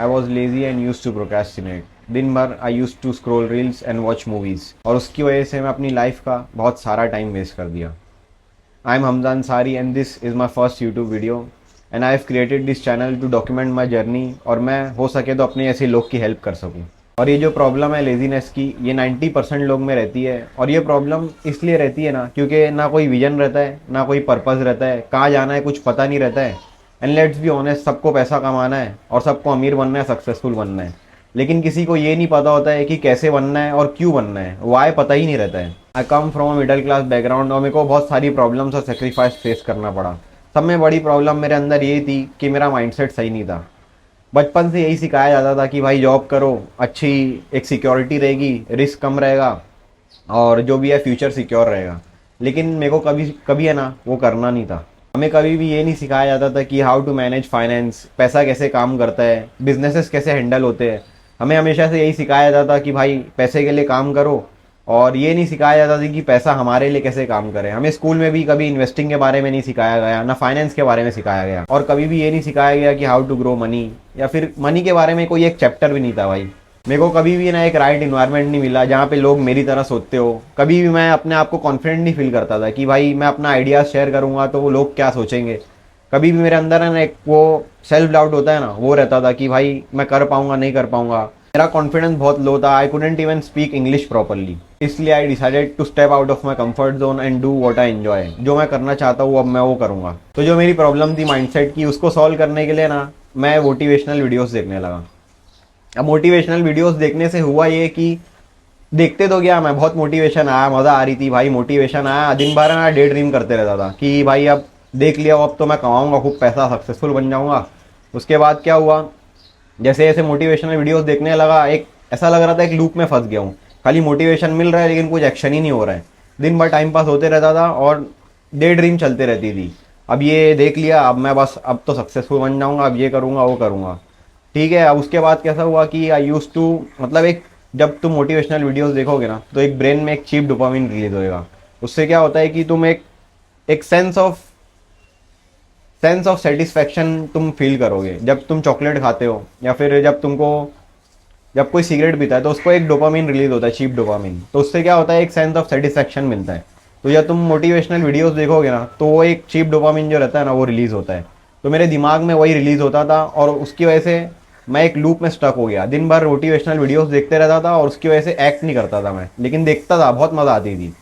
I was lazy and use to procrastinate. दिन भर I use to scroll reels and watch movies, और उसकी वजह से मैं अपनी लाइफ का बहुत सारा टाइम वेस्ट कर दिया। I am Hamza Ansari and this is my first YouTube video and I have created this channel to document my journey, और मैं हो सके तो अपने ऐसे लोग की हेल्प कर सकूँ। और ये जो प्रॉब्लम है लेजीनेस की, ये 90% लोग में रहती है। और ये प्रॉब्लम इसलिए रहती है ना, क्योंकि ना कोई विजन रहता है, ना कोई पर्पज़ रहता है, कहाँ जाना है कुछ पता नहीं रहता है। एंड लेट्स बी ऑनेस्ट, सबको पैसा कमाना है और सबको अमीर बनना है, सक्सेसफुल बनना है, लेकिन किसी को ये नहीं पता होता है कि कैसे बनना है और क्यों बनना है, वाई पता ही नहीं रहता है। I come from middle class background और मेरे को बहुत सारी प्रॉब्लम्स और सेक्रीफाइस फेस करना पड़ा। सब में बड़ी प्रॉब्लम मेरे अंदर ये थी कि मेरा माइंडसेट सही नहीं था। बचपन से यही सिखाया जाता था कि भाई जॉब करो, अच्छी एक सिक्योरिटी रहेगी, रिस्क कम रहेगा और जो भी है फ्यूचर सिक्योर रहेगा। लेकिन मेरे को कभी कभी है ना वो करना नहीं था। हमें कभी भी ये नहीं सिखाया जाता था कि हाउ टू मैनेज फाइनेंस, पैसा कैसे काम करता है, बिजनेसेस कैसे हैंडल होते हैं। हमें हमेशा से यही सिखाया जाता था कि भाई पैसे के लिए काम करो, और ये नहीं सिखाया जाता था कि पैसा हमारे लिए कैसे काम करे। हमें स्कूल में भी कभी इन्वेस्टिंग के बारे में नहीं सिखाया गया, ना फाइनेंस के बारे में सिखाया गया, और कभी भी ये नहीं सिखाया गया कि हाउ टू ग्रो मनी, या फिर मनी के बारे में कोई एक चैप्टर भी नहीं था भाई। मेरे को कभी भी ना एक राइट इन्वायरमेंट नहीं मिला जहाँ पे लोग मेरी तरह सोचते हो। कभी भी मैं अपने आप को कॉन्फिडेंट नहीं फील करता था कि भाई मैं अपना आइडियाज़ शेयर करूँगा तो वो लोग क्या सोचेंगे। कभी भी मेरे अंदर है ना एक वो सेल्फ डाउट होता है ना, वो रहता था कि भाई मैं कर पाऊंगा नहीं कर पाऊंगा। मेरा कॉन्फिडेंस बहुत लो था। I couldn't even speak English properly. इसलिए I decided to step out of my comfort zone and do what I enjoy. जो मैं करना चाहता हूँ अब मैं वो करूँगा। तो जो मेरी प्रॉब्लम थी माइंडसेट की, उसको सॉल्व करने के लिए ना मैं मोटिवेशनल वीडियोस देखने लगा। अब मोटिवेशनल वीडियोस देखने से हुआ ये कि देखते तो गया मैं, बहुत मोटिवेशन आया, मज़ा आ रही थी भाई, मोटिवेशन आया। दिन भर ना डे ड्रीम करते रहता था कि भाई अब देख लिया, अब तो मैं कमाऊंगा खूब पैसा, सक्सेसफुल बन जाऊंगा। उसके बाद क्या हुआ, जैसे जैसे मोटिवेशनल वीडियोस देखने लगा, एक ऐसा लग रहा था एक लूप में फंस गया हूँ। खाली मोटिवेशन मिल रहा है लेकिन कुछ एक्शन ही नहीं हो रहा है। दिन भर टाइम पास होते रहता था और डे ड्रीम चलते रहती थी। अब ये देख लिया, अब मैं बस अब तो सक्सेसफुल बन जाऊंगा, अब ये करूंगा वो करूंगा। ठीक है। अब उसके बाद कैसा हुआ कि आई यूज टू, मतलब एक, जब तुम मोटिवेशनल वीडियोस देखोगे ना तो एक ब्रेन में एक चीप डोपामिन रिलीज होएगा। उससे क्या होता है कि तुम एक सेंस ऑफ सेटिस्फैक्शन तुम फील करोगे। जब तुम चॉकलेट खाते हो या फिर जब कोई सिगरेट पीता है तो उसको एक डोपामिन रिलीज होता है, चीप डोपामिन। तो उससे क्या होता है, एक सेंस ऑफ सेटिस्फैक्शन मिलता है। तो जब तुम मोटिवेशनल वीडियोस देखोगे ना तो वो एक चीप डोपामिन जो रहता है ना वो रिलीज होता है। तो मेरे दिमाग में वही रिलीज होता था और उसकी वजह से मैं एक लूप में स्टक हो गया। दिन भर मोटिवेशनल वीडियोस देखते रहता था और उसकी वजह से एक्ट नहीं करता था मैं, लेकिन देखता था, बहुत मज़ा आती थी।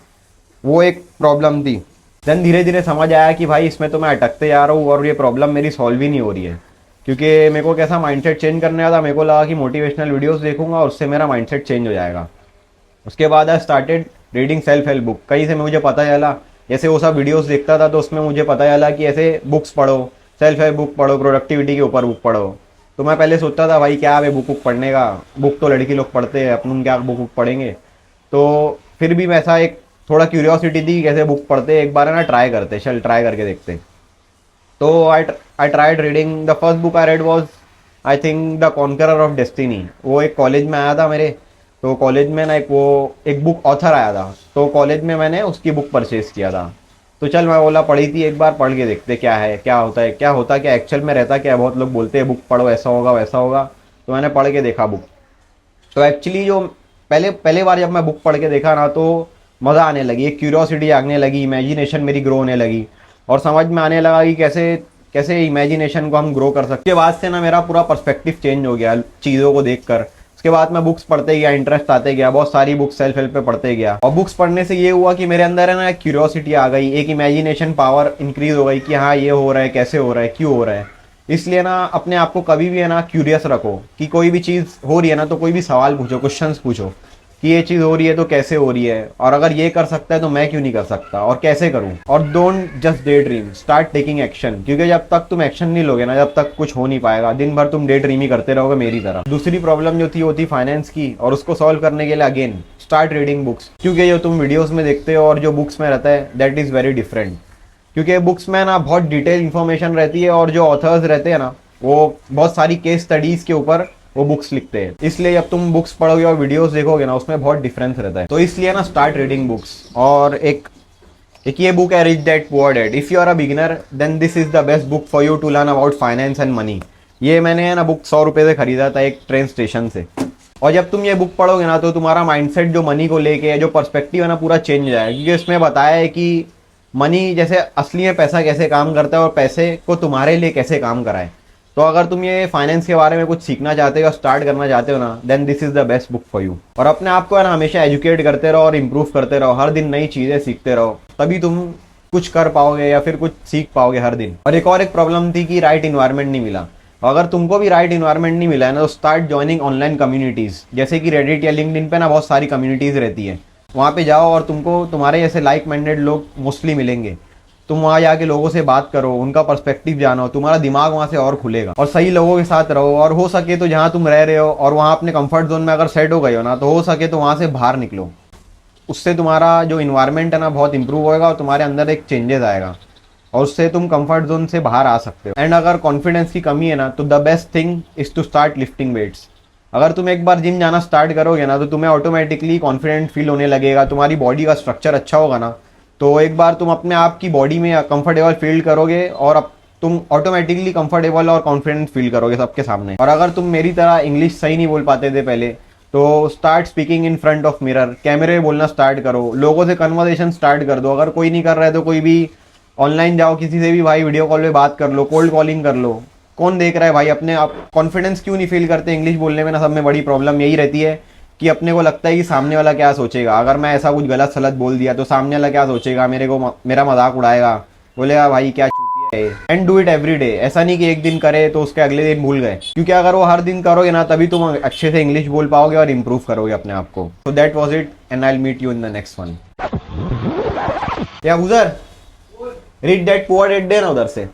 वो एक प्रॉब्लम थी। देन धीरे धीरे समझ आया कि भाई इसमें तो मैं अटकते जा रहा हूँ और ये प्रॉब्लम मेरी सॉल्व ही नहीं हो रही है। क्योंकि मेरे को कैसा माइंडसेट चेंज करने का था, मेरे को लगा कि मोटिवेशनल वीडियोस देखूंगा और उससे मेरा माइंडसेट चेंज हो जाएगा। उसके बाद I started reading self help book. कहीं से मुझे पता चला, जैसे वो सब वीडियोस देखता था तो उसमें मुझे पता चला कि ऐसे बुक्स पढ़ो, सेल्फ हेल्प बुक पढ़ो, प्रोडक्टिविटी के ऊपर बुक पढ़ो। तो मैं पहले सोचता था भाई क्या है बुक पढ़ने का, बुक तो लड़की लोग पढ़ते हैं, अपन क्या बुक पढ़ेंगे। तो फिर भी वैसा एक थोड़ा क्यूरियोसिटी थी कैसे बुक पढ़ते, एक बार है ना ट्राई करते, चल ट्राई करके देखते। तो I tried reading. The first book I read was I think the conqueror of destiny. वो एक कॉलेज में आया था मेरे, तो कॉलेज में ना एक बुक ऑथर आया था, तो कॉलेज में मैंने उसकी बुक परचेज किया था। तो चल मैं बोला पढ़ी थी, एक बार पढ़ के देखते क्या है, क्या होता है, क्या एक्चुअल में रहता क्या है। बहुत लोग बोलते हैं बुक पढ़ो ऐसा होगा वैसा होगा, तो मैंने पढ़ के देखा बुक। तो एक्चुअली जो पहले बार जब मैं बुक पढ़ के देखा ना तो मज़ा आने लगी, एक क्यूरियोसिटी जागने लगी, इमेजिनेशन मेरी ग्रो होने लगी और समझ में आने लगा कि कैसे कैसे इमेजिनेशन को हम ग्रो कर सकते हैं। बाद से ना मेरा पूरा पर्सपेक्टिव चेंज हो गया चीज़ों को देखकर। उसके बाद मैं बुक्स पढ़ते गया, इंटरेस्ट आते गया, बहुत सारी बुक्स सेल्फ हेल्प पे पढ़ते गया। और बुक्स पढ़ने से ये हुआ कि मेरे अंदर है ना एक क्यूरियोसिटी आ गई, एक इमेजिनेशन पावर इंक्रीज हो गई कि हाँ ये हो रहा है, कैसे हो रहा है, क्यों हो रहा है। इसलिए ना अपने आप को कभी भी है ना क्यूरियस रखो कि कोई भी चीज़ हो रही है ना तो कोई भी सवाल पूछो, क्वेश्चंस पूछो कि ये चीज़ हो रही है तो कैसे हो रही है, और अगर ये कर सकता है तो मैं क्यों नहीं कर सकता और कैसे करूं। और don't just day dream, start taking action. क्योंकि जब तक तुम एक्शन नहीं लोगे ना, जब तक कुछ हो नहीं पाएगा। दिन भर तुम डे ड्रीम ही करते रहोगे मेरी तरह। दूसरी प्रॉब्लम जो थी वो थी फाइनेंस की, और उसको सॉल्व करने के लिए अगेन स्टार्ट रीडिंग बुक्स। क्योंकि जो तुम वीडियोज़ में देखते हो और जो बुक्स में रहता है दैट इज़ वेरी डिफरेंट। क्योंकि बुक्स में ना बहुत डिटेल इन्फॉर्मेशन रहती है और जो ऑथर्स रहते हैं ना वो बहुत सारी केस स्टडीज़ के ऊपर वो बुक्स लिखते हैं। इसलिए जब तुम बुक्स पढ़ोगे और वीडियोस देखोगे ना उसमें बहुत डिफरेंस रहता है। तो इसलिए ना स्टार्ट रीडिंग बुक्स। और एक ये बुक है Rich Dad Poor Dad. If you are a beginner then this is the best book for you to learn about finance and money. ये मैंने है ना बुक 100 रुपये से खरीदा था एक ट्रेन स्टेशन से। और जब तुम ये बुक पढ़ोगे ना तो तुम्हारा माइंडसेट जो मनी को लेके है, जो पर्सपेक्टिव है ना, पूरा चेंज हो जाएगा। क्योंकि इसमें बताया है कि मनी जैसे असली में पैसा कैसे काम करता है और पैसे को तुम्हारे लिए कैसे काम कराए। तो अगर तुम ये फाइनेंस के बारे में कुछ सीखना चाहते हो, स्टार्ट करना चाहते हो ना, then this is the best book for you. और अपने आप को है ना हमेशा एजुकेट करते रहो और इम्प्रूव करते रहो, हर दिन नई चीज़ें सीखते रहो, तभी तुम कुछ कर पाओगे या फिर कुछ सीख पाओगे हर दिन। और एक प्रॉब्लम थी कि राइट इन्वायरमेंट नहीं मिला। अगर तुमको भी राइट इन्वायरमेंट नहीं मिला है ना, तो स्टार्ट ज्वाइनिंग ऑनलाइन कम्युनिटीज़, जैसे कि रेडिट या लिंक्डइन पे ना बहुत सारी कम्युनिटीज़ रहती है। वहाँ पे जाओ और तुमको तुम्हारे जैसे लाइक माइंडेड लोग मोस्टली मिलेंगे। तुम वहाँ जाके लोगों से बात करो, उनका पर्सपेक्टिव जानो, तुम्हारा दिमाग वहाँ से और खुलेगा। और सही लोगों के साथ रहो, और हो सके तो जहाँ तुम रह रहे हो और वहाँ अपने कंफर्ट जोन में अगर सेट हो गए हो ना, तो हो सके तो वहाँ से बाहर निकलो। उससे तुम्हारा जो इन्वायरमेंट है ना बहुत इंप्रूव होएगा और तुम्हारे अंदर एक चेंजेस आएगा, और उससे तुम कंफर्ट जोन से बाहर आ सकते हो। एंड अगर कॉन्फिडेंस की कमी है ना, तो the best thing is to start lifting weights. अगर तुम एक बार जिम जाना स्टार्ट करोगे ना, तो तुम्हें ऑटोमेटिकली कॉन्फिडेंट फील होने लगेगा, तुम्हारी बॉडी का स्ट्रक्चर अच्छा होगा ना, तो एक बार तुम अपने आप की बॉडी में कंफर्टेबल फील करोगे और अब तुम ऑटोमेटिकली कंफर्टेबल और कॉन्फिडेंट फील करोगे सबके सामने। और अगर तुम मेरी तरह इंग्लिश सही नहीं बोल पाते थे पहले, तो start speaking in front of mirror, कैमरे में बोलना स्टार्ट करो, लोगों से कन्वर्सेशन स्टार्ट कर दो। अगर कोई नहीं कर रहा है तो कोई भी ऑनलाइन जाओ, किसी से भी भाई वीडियो कॉल पे बात कर लो, कोल्ड कॉलिंग कर लो। कौन देख रहा है भाई? अपने आप कॉन्फिडेंस क्यों नहीं फील करते इंग्लिश बोलने में ना? सब में बड़ी प्रॉब्लम यही रहती है कि अपने को लगता है कि सामने वाला क्या सोचेगा। अगर मैं ऐसा कुछ गलत सलत बोल दिया तो सामने वाला क्या सोचेगा, मेरा मजाक उड़ाएगा, बोलेगा भाई क्या चूतिया है। And do it every day. ऐसा नहीं कि एक दिन करे तो उसके अगले दिन भूल गए, क्योंकि अगर वो हर दिन करोगे ना, तभी तुम अच्छे से इंग्लिश बोल पाओगे और इम्प्रूव करोगे अपने आप को। So that was it, and I will meet you in the next one. या उधर read that poor dad day ना उधर से।